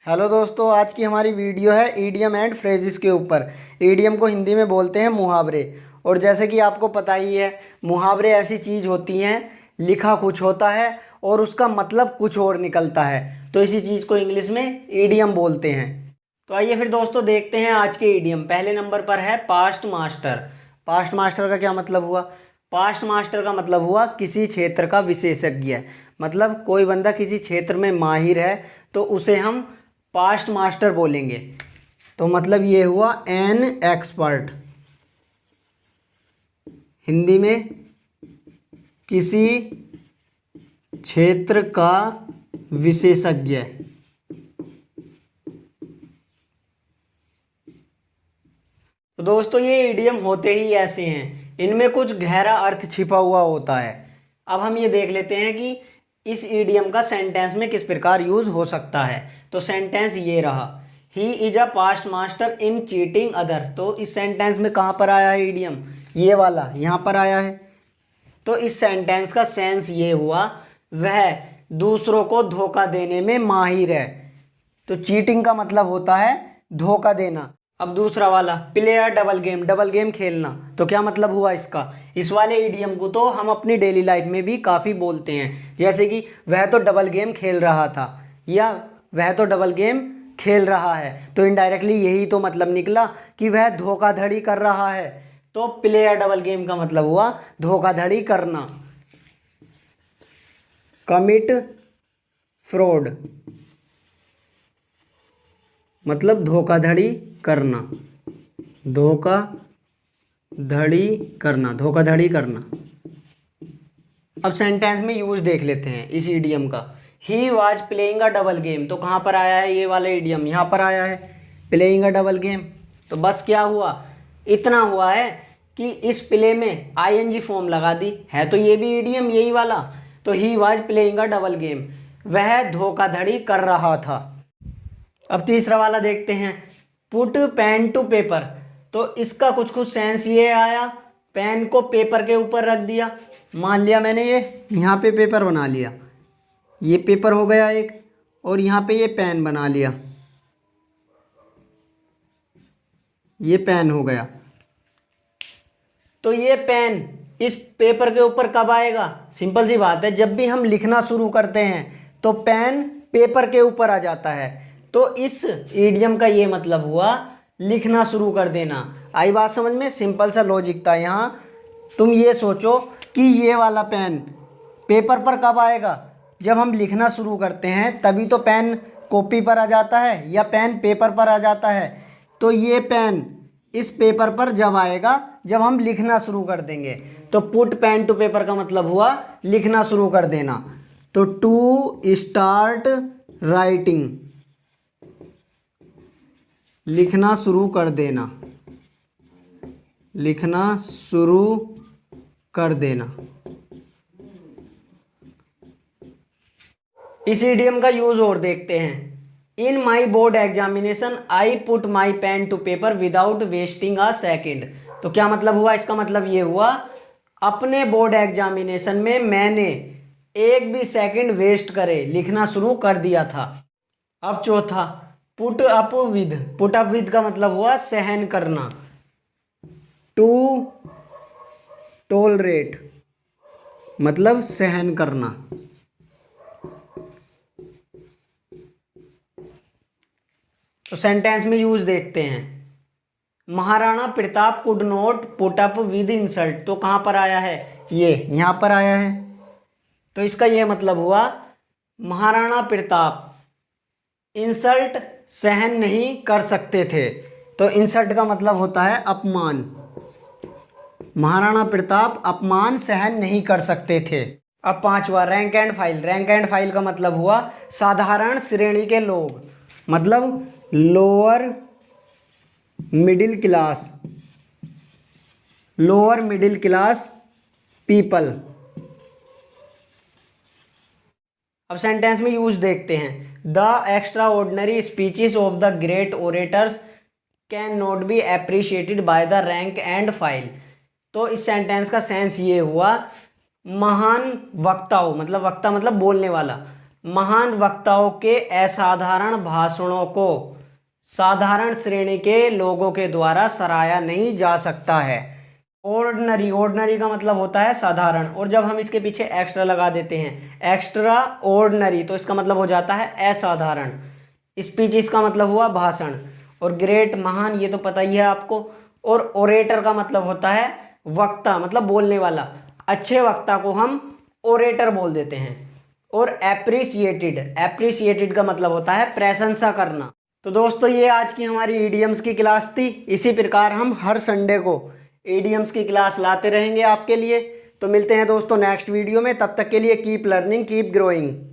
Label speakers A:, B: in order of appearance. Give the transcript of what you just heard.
A: Hello दोस्तों, आज की हमारी वीडियो है ईडियम एंड फ्रेजेस के ऊपर। ईडियम को हिंदी में बोलते हैं मुहावरे। और जैसे कि आपको पता ही है, मुहावरे ऐसी चीज़ होती हैं, लिखा कुछ होता है और उसका मतलब कुछ और निकलता है, तो इसी चीज़ को इंग्लिश में ईडियम बोलते हैं। तो आइए फिर दोस्तों देखते हैं आज के ईडियम। पहले नंबर पर है पास्ट मास्टर। पास्ट मास्टर का क्या मतलब हुआ? पास्ट मास्टर का मतलब हुआ किसी क्षेत्र का विशेषज्ञ। मतलब कोई बंदा किसी क्षेत्र में माहिर है तो उसे हम पास्ट मास्टर बोलेंगे। तो मतलब ये हुआ एन एक्सपर्ट। हिंदी में किसी क्षेत्र का विशेषज्ञ। तो दोस्तों ये इडियम होते ही ऐसे हैं, इनमें कुछ गहरा अर्थ छिपा हुआ होता है। अब हम ये देख लेते हैं कि इस इडियम का सेंटेंस में किस प्रकार यूज हो सकता है। तो सेंटेंस ये रहा, he is a past master in cheating other. तो इस सेंटेंस में कहाँ पर आया है इडियम? ये वाला यहाँ पर आया है। तो इस सेंटेंस का सेंस ये हुआ, वह दूसरों को धोखा देने में माहिर है। तो चीटिंग का मतलब होता है धोखा देना। अब दूसरा वाला, प्लेयर डबल गेम खेलना। तो क्या मतलब हुआ इसका? इस वाले इडियम को तो हम अपनी डेली लाइफ में भी काफ़ी बोलते हैं, जैसे कि वह तो डबल गेम खेल रहा था या वह तो डबल गेम खेल रहा है। तो इनडायरेक्टली यही तो मतलब निकला कि वह धोखाधड़ी कर रहा है। तो प्लेयर डबल गेम का मतलब हुआ धोखाधड़ी करना, कमिट फ्रॉड, मतलब धोखाधड़ी करना, धोखाधड़ी करना, धोखाधड़ी करना। अब सेंटेंस में यूज देख लेते हैं इस इडियम का। He was playing a double game. तो कहाँ पर आया है ये वाला इडियम? यहाँ पर आया है, प्लेइंग अ डबल गेम। तो बस क्या हुआ, इतना हुआ है कि इस प्ले में आईएनजी फॉर्म लगा दी है, तो ये भी इडियम यही वाला। तो he was playing a double game, वह धोखाधड़ी कर रहा था। अब तीसरा वाला देखते हैं, पुट पेन टू पेपर। तो इसका कुछ कुछ सेंस ये आया, पेन को पेपर के ऊपर रख दिया। मान लिया मैंने ये यहाँ पे पेपर बना लिया, ये पेपर हो गया एक, और यहाँ पे ये पेन बना लिया, ये पेन हो गया। तो ये पेन इस पेपर के ऊपर कब आएगा? सिंपल सी बात है, जब भी हम लिखना शुरू करते हैं तो पेन पेपर के ऊपर आ जाता है। तो इस इडियम का ये मतलब हुआ लिखना शुरू कर देना। आई बात समझ में? सिंपल सा लॉजिक था यहाँ। तुम ये सोचो कि ये वाला पेन पेपर पर कब आएगा? जब हम लिखना शुरू करते हैं तभी तो पेन कॉपी पर आ जाता है या पेन पेपर पर आ जाता है। तो ये पेन इस पेपर पर जब आएगा जब हम लिखना शुरू कर देंगे। तो पुट पेन टू पेपर का मतलब हुआ लिखना शुरू कर देना। तो टू स्टार्ट राइटिंग, लिखना शुरू कर देना, लिखना शुरू कर देना। इस इडियम का यूज और देखते हैं। In my board examination I put my pen to paper without wasting a second. तो क्या मतलब हुआ? इसका मतलब ये हुआ, अपने बोर्ड एग्जामिनेशन में मैंने एक भी सेकंड वेस्ट करे लिखना शुरू कर दिया था। अब चौथा, put up with. Put up with का मतलब हुआ सहन करना, टू टोलरेट, मतलब सहन करना। तो सेंटेंस में यूज देखते हैं। Maharana Pratap could not put up with insult. तो कहां पर आया है? ये यहां पर आया है। तो इसका यह मतलब हुआ, महाराणा प्रताप इंसल्ट सहन नहीं कर सकते थे। तो इंसल्ट का मतलब होता है अपमान। महाराणा प्रताप अपमान सहन नहीं कर सकते थे। अब पांचवा, rank and file. Rank and file का मतलब हुआ साधारण श्रेणी के लोग, मतलब lower middle class, lower middle class people. अब सेंटेंस में यूज देखते हैं। The extra ordinary speeches of the great orators can not be appreciated by the rank and file. तो इस सेंटेंस का सेंस ये हुआ, महान वक्ताओं, मतलब वक्ता मतलब बोलने वाला, महान वक्ताओं के असाधारण भाषणों को साधारण श्रेणी के लोगों के द्वारा सराहा नहीं जा सकता है। ऑर्डिनरी, ऑर्डिनरी का मतलब होता है साधारण, और जब हम इसके पीछे एक्स्ट्रा लगा देते हैं एक्स्ट्रा ऑर्डिनरी, तो इसका मतलब हो जाता है असाधारण। स्पीच इसका मतलब हुआ भाषण, और ग्रेट महान ये तो पता ही है आपको। और ओरेटर का मतलब होता है वक्ता, मतलब बोलने वाला। अच्छे वक्ता को हम ओरेटर बोल देते हैं। और एप्रिसिएटेड, एप्रिसिएटेड का मतलब होता है प्रशंसा करना। तो दोस्तों ये आज की हमारी ईडियम्स की क्लास थी। इसी प्रकार हम हर संडे को ईडियम्स की क्लास लाते रहेंगे आपके लिए। तो मिलते हैं दोस्तों नेक्स्ट वीडियो में, तब तक के लिए कीप लर्निंग कीप ग्रोइंग।